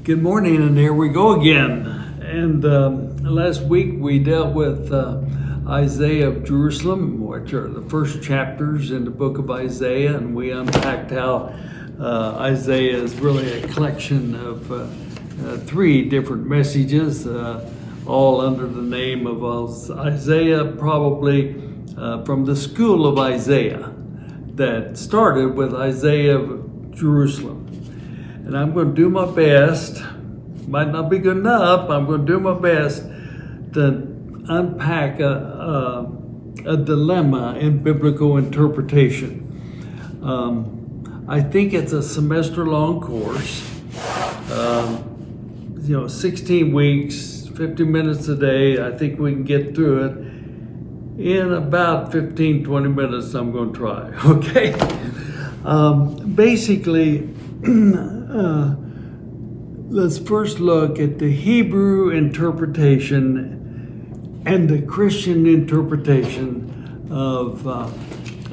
Good morning, and here we go again. And last week we dealt with Isaiah of Jerusalem, which are the first chapters in the book of Isaiah, and we unpacked how Isaiah is really a collection of three different messages, all under the name of Isaiah, probably from the school of Isaiah that started with Isaiah of Jerusalem. And I'm going to do my best, might not be good enough, I'm going to do my best to unpack a dilemma in biblical interpretation. I think it's a semester-long course, 16 weeks, 50 minutes a day. I think we can get through it in about 15, 20 minutes. I'm going to try, okay? Basically, let's first look at the Hebrew interpretation and the Christian interpretation of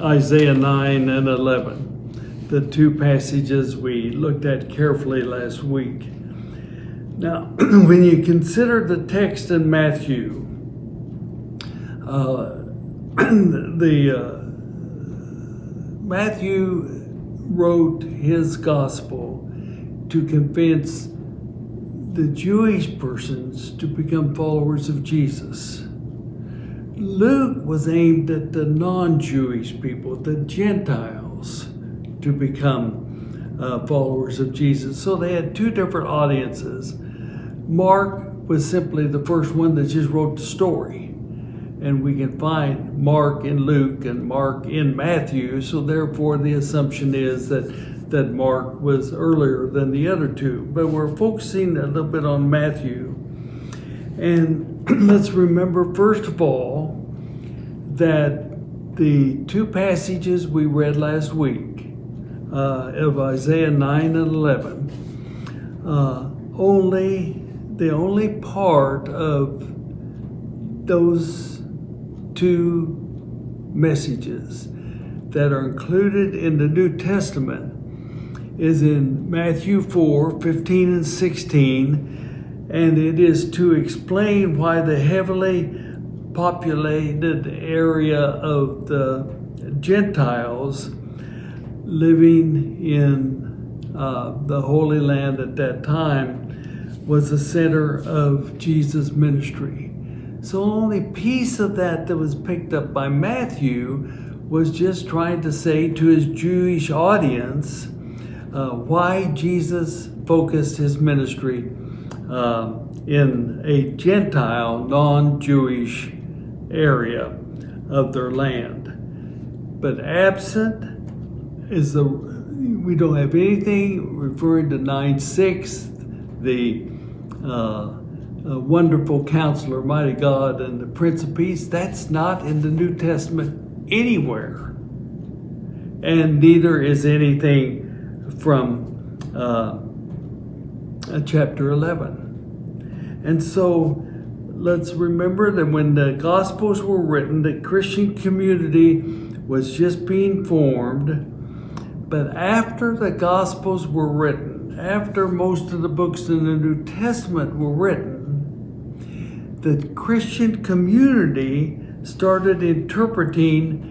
Isaiah 9 and 11, the two passages we looked at carefully last week. Now, when you consider the text in Matthew, Matthew wrote his gospel to convince the Jewish persons to become followers of Jesus. Luke was aimed at the non-Jewish people, the Gentiles, to become followers of Jesus. So they had two different audiences. Mark was simply the first one that just wrote the story. And we can find Mark in Luke and Mark in Matthew, so therefore the assumption is that Mark was earlier than the other two. But we're focusing a little bit on Matthew. And let's remember, first of all, that the two passages we read last week of Isaiah 9 and 11, the only part of those two messages that are included in the New Testament is in Matthew 4, 15 and 16, and it is to explain why the heavily populated area of the Gentiles living in the Holy Land at that time was the center of Jesus' ministry. So the only piece of that was picked up by Matthew was just trying to say to his Jewish audience why Jesus focused his ministry in a Gentile, non-Jewish area of their land. But absent is we don't have anything referring to 9:6, the wonderful counselor, mighty God, and the Prince of Peace. That's not in the New Testament anywhere. And neither is anything from chapter 11. And so let's remember that when the Gospels were written, the Christian community was just being formed. But after the Gospels were written, after most of the books in the New Testament were written, the Christian community started interpreting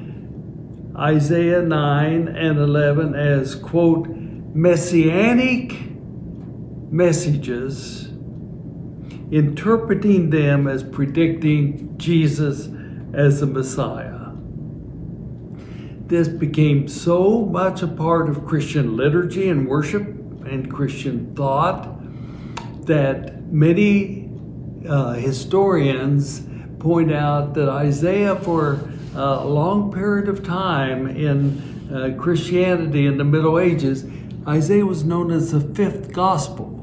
Isaiah 9 and 11 as, quote, messianic messages, interpreting them as predicting Jesus as the Messiah. This became so much a part of Christian liturgy and worship and Christian thought that many historians point out that Isaiah, for a long period of time in Christianity in the Middle Ages, Isaiah was known as the fifth gospel.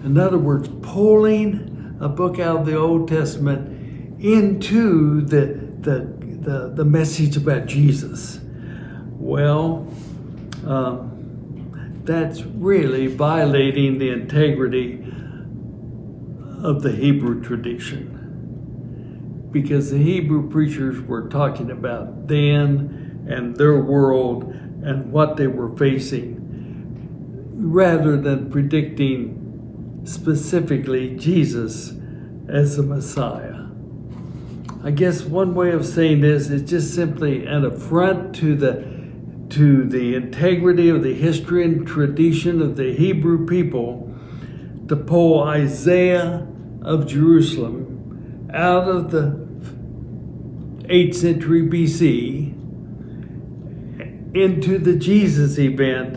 In other words, pulling a book out of the Old Testament into the message about Jesus. Well, that's really violating the integrity of the Hebrew tradition, because the Hebrew preachers were talking about then and their world and what they were facing, rather than predicting specifically Jesus as the Messiah. I guess one way of saying this is just simply an affront to the integrity of the history and tradition of the Hebrew people to pull Isaiah of Jerusalem out of the 8th century BC into the Jesus event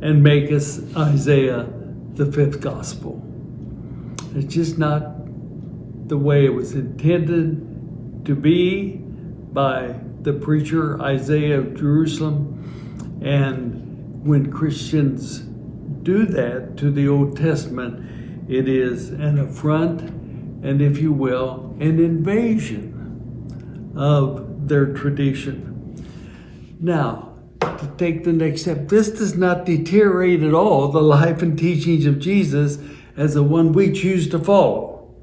and make us Isaiah the 5th gospel. It's just not the way it was intended to be by the preacher Isaiah of Jerusalem. And when Christians do that to the Old Testament, it is an affront and, if you will, an invasion of their tradition. Now, to take the next step, this does not deteriorate at all the life and teachings of Jesus as the one we choose to follow.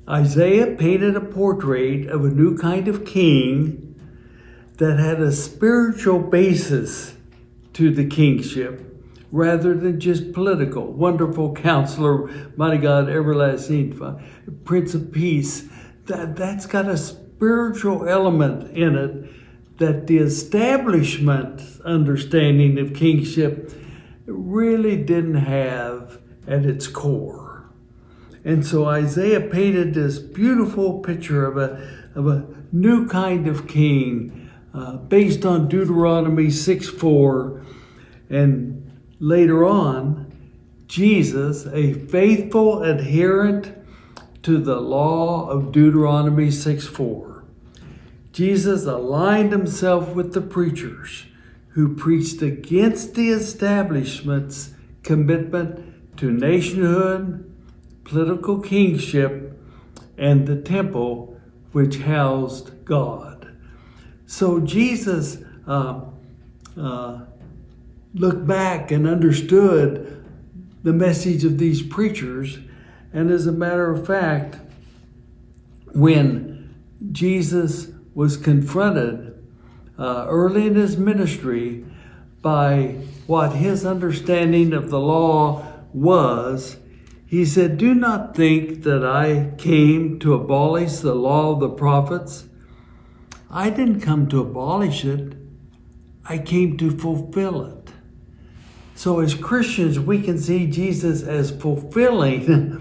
Isaiah painted a portrait of a new kind of king that had a spiritual basis to the kingship rather than just political. Wonderful Counselor, Mighty God, Everlasting Prince of Peace. That's got a spiritual element in it that the establishment understanding of kingship really didn't have at its core. And so Isaiah painted this beautiful picture of a new kind of king based on Deuteronomy 6:4, and later on, Jesus, a faithful adherent to the law of Deuteronomy 6:4. Jesus aligned himself with the preachers who preached against the establishment's commitment to nationhood, political kingship, and the temple which housed God. So Jesus looked back and understood the message of these preachers. And as a matter of fact, when Jesus was confronted early in his ministry by what his understanding of the law was, he said, "Do not think that I came to abolish the law of the prophets. I didn't come to abolish it. I came to fulfill it." So as Christians, we can see Jesus as fulfilling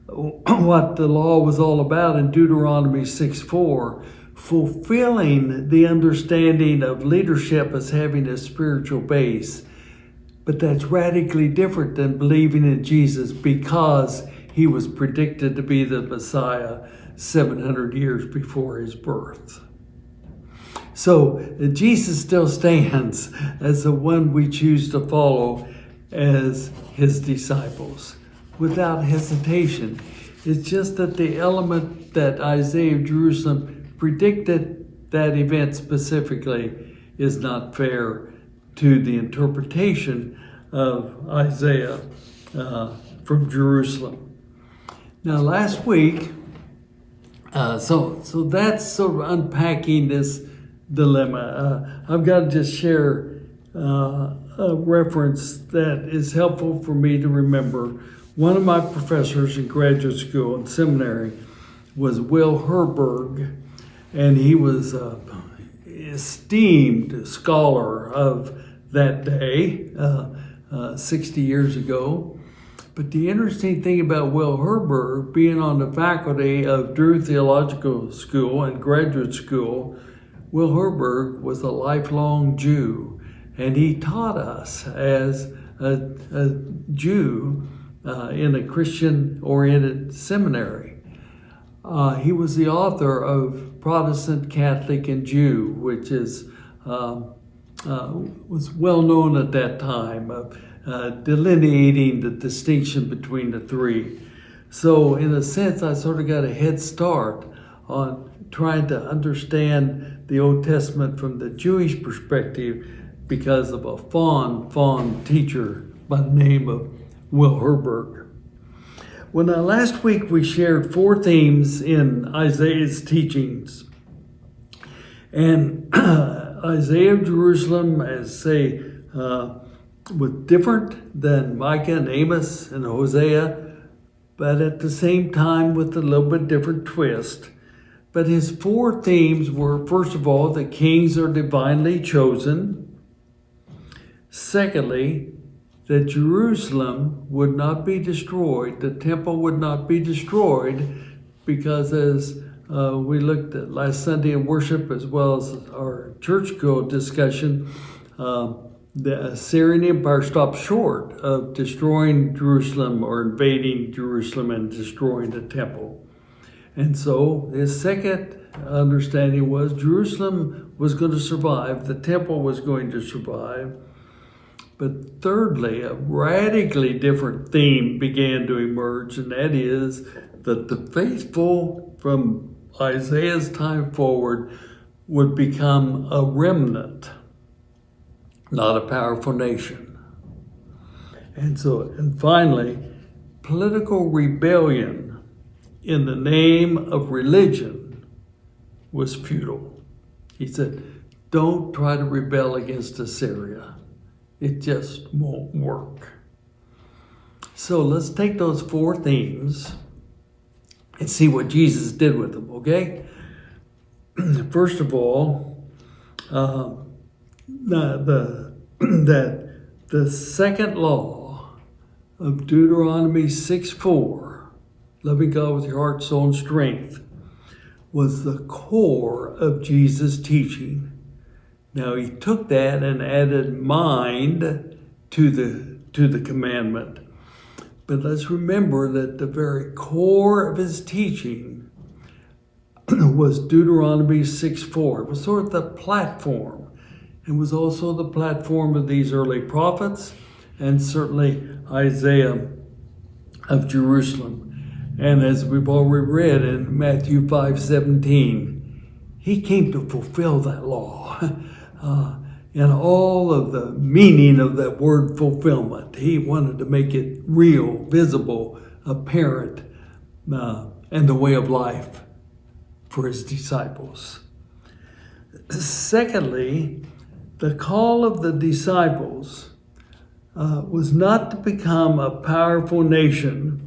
what the law was all about in Deuteronomy 6:4, fulfilling the understanding of leadership as having a spiritual base. But that's radically different than believing in Jesus because he was predicted to be the Messiah 700 years before his birth. So Jesus still stands as the one we choose to follow as his disciples without hesitation. It's just that the element that Isaiah of Jerusalem predicted that event specifically is not fair to the interpretation of Isaiah from Jerusalem. Now, last week, so that's sort of unpacking this dilemma. I've got to just share a reference that is helpful for me to remember. One of my professors in graduate school and seminary was Will Herberg, and he was an esteemed scholar of that day, 60 years ago. But the interesting thing about Will Herberg being on the faculty of Drew Theological School and graduate school, Will Herberg was a lifelong Jew, and he taught us as a Jew in a Christian-oriented seminary. He was the author of Protestant, Catholic, and Jew, which is was well known at that time, delineating the distinction between the three. So in a sense, I sort of got a head start on trying to understand the Old Testament from the Jewish perspective because of a fond teacher by the name of Will Herberg. Well, now last week we shared 4 themes in Isaiah's teachings. And Isaiah of Jerusalem as, say, was different than Micah and Amos and Hosea, but at the same time with a little bit different twist. But his four themes were, first of all, the kings are divinely chosen. Secondly, that Jerusalem would not be destroyed, the temple would not be destroyed, because as we looked at last Sunday in worship, as well as our church girl discussion, the Assyrian Empire stopped short of destroying Jerusalem or invading Jerusalem and destroying the temple. And so his second understanding was Jerusalem was going to survive, the temple was going to survive. But thirdly, a radically different theme began to emerge, and that is that the faithful from Isaiah's time forward would become a remnant, not a powerful nation. And finally, political rebellion in the name of religion was futile. He said, don't try to rebel against Assyria. It just won't work. So let's take those four themes and see what Jesus did with them, okay? First of all, that the second law of Deuteronomy 6:4, loving God with your heart, soul, and strength, was the core of Jesus' teaching. Now he took that and added mind to the commandment. But let's remember that the very core of his teaching was Deuteronomy 6:4. It was sort of the platform. It was also the platform of these early prophets, and certainly Isaiah of Jerusalem. And as we've already read in Matthew 5:17, he came to fulfill that law. And all of the meaning of that word fulfillment. He wanted to make it real, visible, apparent, and the way of life for his disciples. Secondly, the call of the disciples was not to become a powerful nation,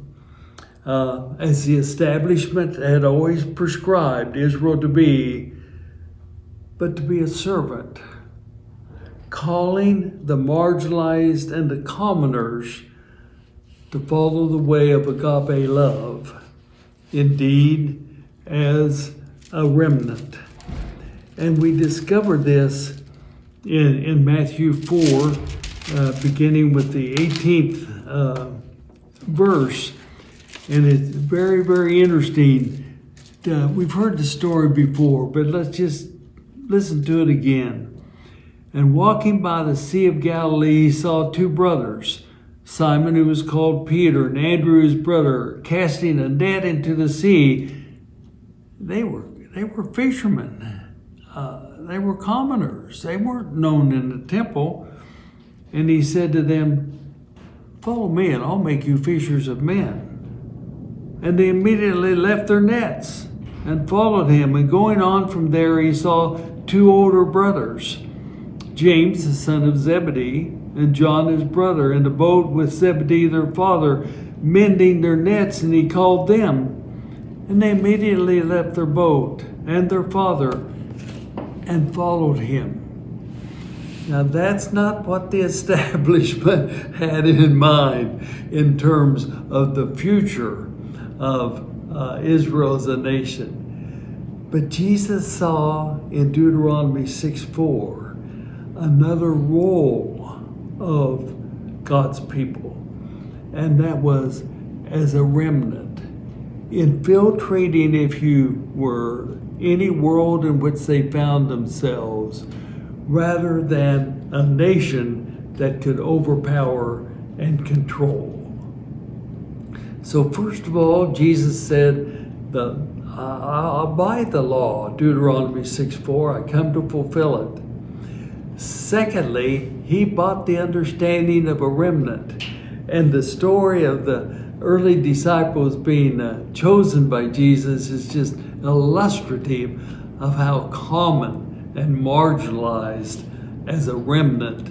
as the establishment had always prescribed Israel to be, but to be a servant, calling the marginalized and the commoners to follow the way of agape love, indeed as a remnant. And we discovered this in Matthew 4, beginning with the 18th verse. And it's very, very interesting. We've heard the story before, but let's just listen to it again. And walking by the Sea of Galilee, he saw two brothers, Simon, who was called Peter, and Andrew, his brother, casting a net into the sea. They were fishermen. They were commoners. They weren't known in the temple. And he said to them, follow me and I'll make you fishers of men. And they immediately left their nets and followed him. And going on from there, he saw two older brothers, James, the son of Zebedee, and John, his brother, in the boat with Zebedee, their father, mending their nets, and he called them. And they immediately left their boat and their father and followed him. Now, that's not what the establishment had in mind in terms of the future of Israel as a nation. But Jesus saw in Deuteronomy 6:4 another role of God's people, and that was as a remnant, infiltrating, if you were, any world in which they found themselves, rather than a nation that could overpower and control. So first of all, Jesus said, I abide the law, Deuteronomy 6:4, I come to fulfill it. Secondly, he brought the understanding of a remnant, and the story of the early disciples being chosen by Jesus is just illustrative of how common and marginalized as a remnant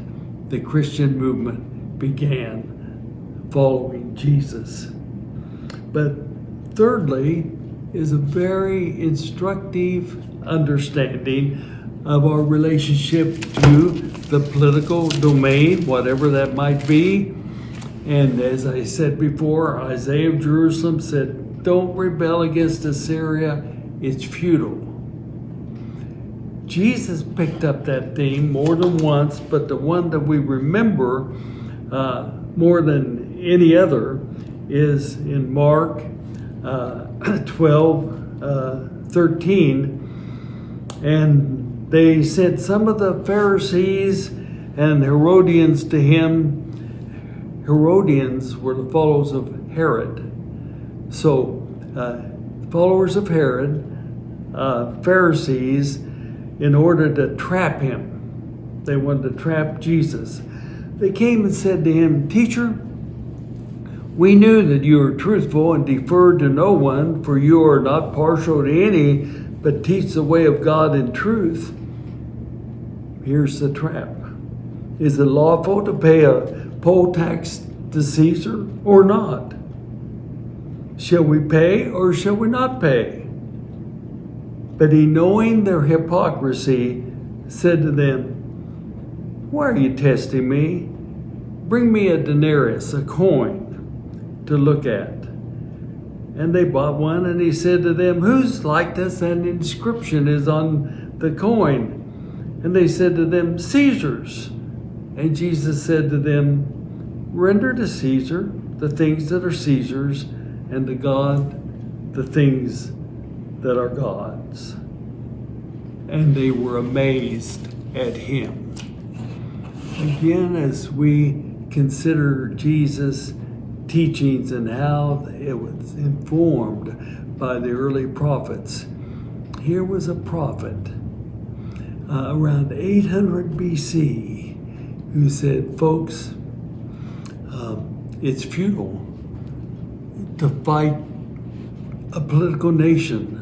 the Christian movement began following Jesus. But thirdly is a very instructive understanding of our relationship to the political domain, whatever that might be. And as I said before, Isaiah of Jerusalem said, don't rebel against Assyria, it's futile. Jesus picked up that theme more than once, but the one that we remember more than any other is in Mark 12:13. And they sent some of the Pharisees and Herodians to him. Herodians were the followers of Herod. So, followers of Herod, Pharisees, in order to trap him. They wanted to trap Jesus. They came and said to him, Teacher, we knew that you are truthful and deferred to no one, for you are not partial to any, but teach the way of God in truth. Here's the trap. Is it lawful to pay a poll tax to Caesar or not? Shall we pay or shall we not pay? But he, knowing their hypocrisy, said to them, Why are you testing me? Bring me a denarius, a coin, to look at. And they bought one, and he said to them, Whose likeness and inscription is on the coin? And they said to them, Caesar's. And Jesus said to them, Render to Caesar the things that are Caesar's, and to God the things that are God's. And they were amazed at him. Again, as we consider Jesus' teachings and how it was informed by the early prophets, here was a prophet around 800 BC who said, folks, it's futile to fight a political nation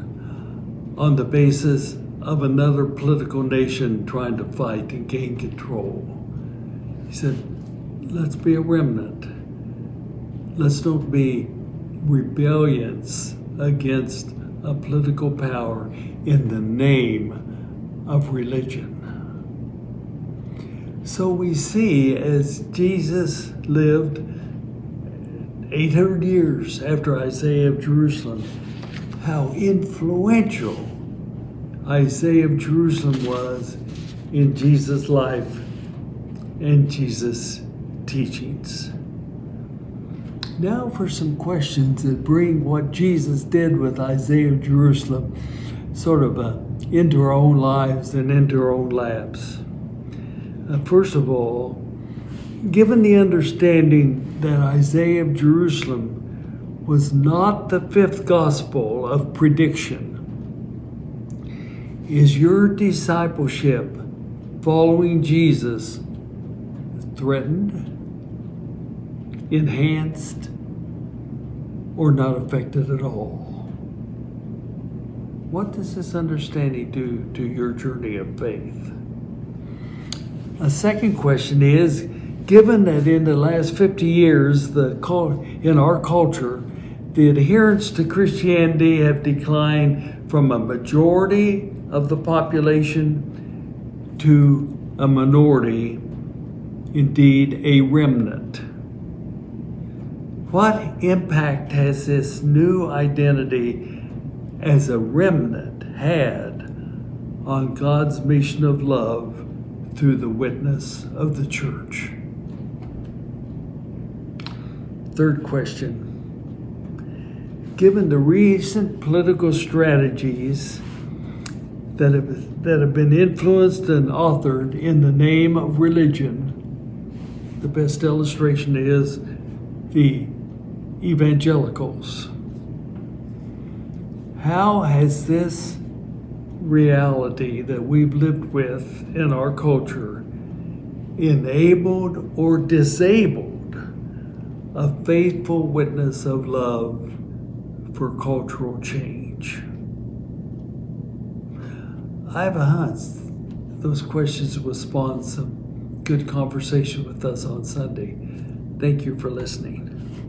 on the basis of another political nation trying to fight and gain control. He said, let's be a remnant. Let's not be rebellions against a political power in the name of religion. So we see as Jesus lived 800 years after Isaiah of Jerusalem, how influential Isaiah of Jerusalem was in Jesus' life and Jesus' teachings. Now for some questions that bring what Jesus did with Isaiah of Jerusalem sort of into our own lives and into our own labs. First of all, given the understanding that Isaiah of Jerusalem was not the fifth gospel of prediction, is your discipleship following Jesus threatened, enhanced, or not affected at all? What does this understanding do to your journey of faith? A second question is, given that in the last 50 years, in our culture, the adherents to Christianity have declined from a majority of the population to a minority, indeed a remnant. What impact has this new identity as a remnant had on God's mission of love through the witness of the church? Third question. Given the recent political strategies that have been influenced and authored in the name of religion, the best illustration is the evangelicals. How has this reality that we've lived with in our culture enabled or disabled a faithful witness of love for cultural change? I have a hunch those questions will spawn some good conversation with us on Sunday. Thank you for listening.